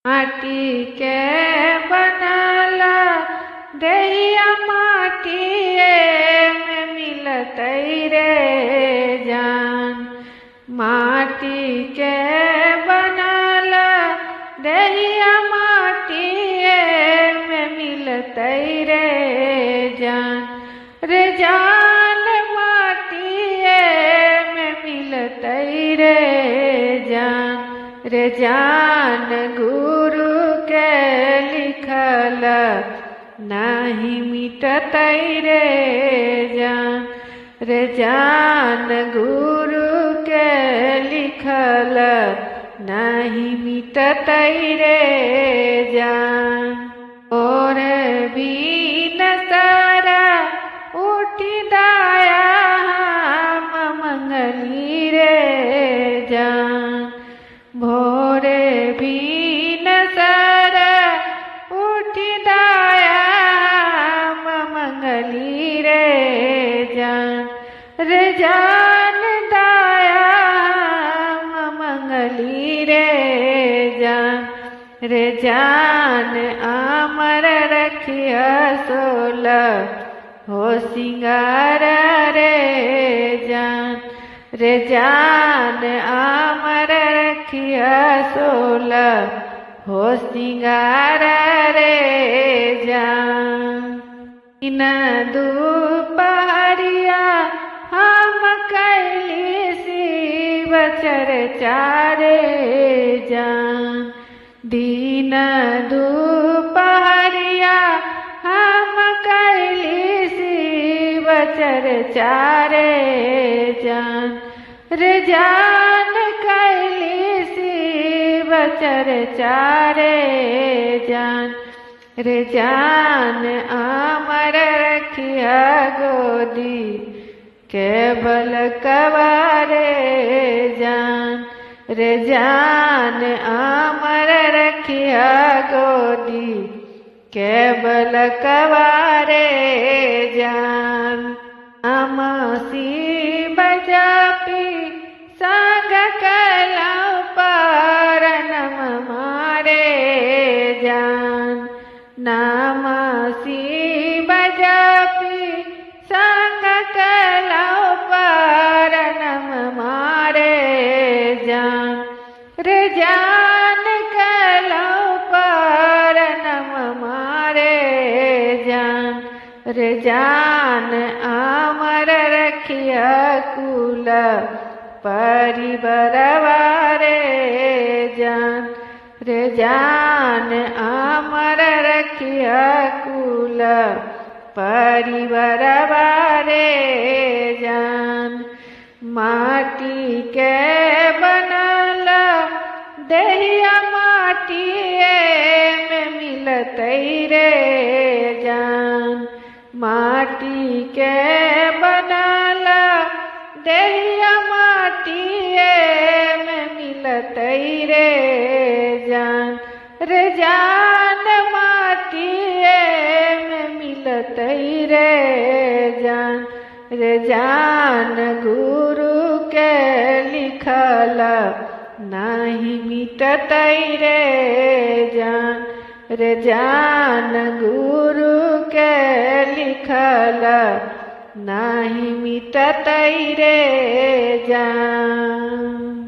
माटी के बनला देहिया माटिए में मिलतई रे जान। माटी के बनला देहिया माटिए में मिलतई रे जान। रे जान माटिए में मिलतई रे जान। रे जान गुरु के लिखल नाही मिटतई रे जान। रे जान गुरु के लिखल नाही मिटतई रे जान। और बीन सारा उठी दाया हम मंगली रे जान। भोरे बीन सारा उठी दाया हम मंगली रे जान। रे जान दाया हम मंगली रे जान। रे जान अमर रखिया सोला हो सिंगार रे जान। रे जान अमर रखिया सोला हो सिंगार रे जान। इन दुपहरिया हम कैली शिव चर्चा रे जान। दिन दुपहरिया हम कैली शिव चर्चा रे जान। रे जान कैली शिव चर्चा रे जान। रे जान अमर रखिया गोदी केवल कवारे जान। रे जान अमर रखिया गोदी केवल कवारे जान। अमसी बजापी संग कलाऊ परनम मारे जान। नामसी बजापी संग कलाऊ परनम मारे जान। रे जान कलाऊ परनम मारे जान। रे जान अमर रखिया कुल परिवारवा रे जान। रे जान अमर रखिया कुल परिवारवा रे जान। माटी के बनला देहिया माटिए में मिलतई रे जान। माटी के बनला देहिया माटिए में मिलतई रे जान। रे जान माटिए में मिलतई रे जान। रे जान गुरु के लिखल नाही मिटतई रे जान। रे जान गुरु के लिखल नाही मिटतई रे जान।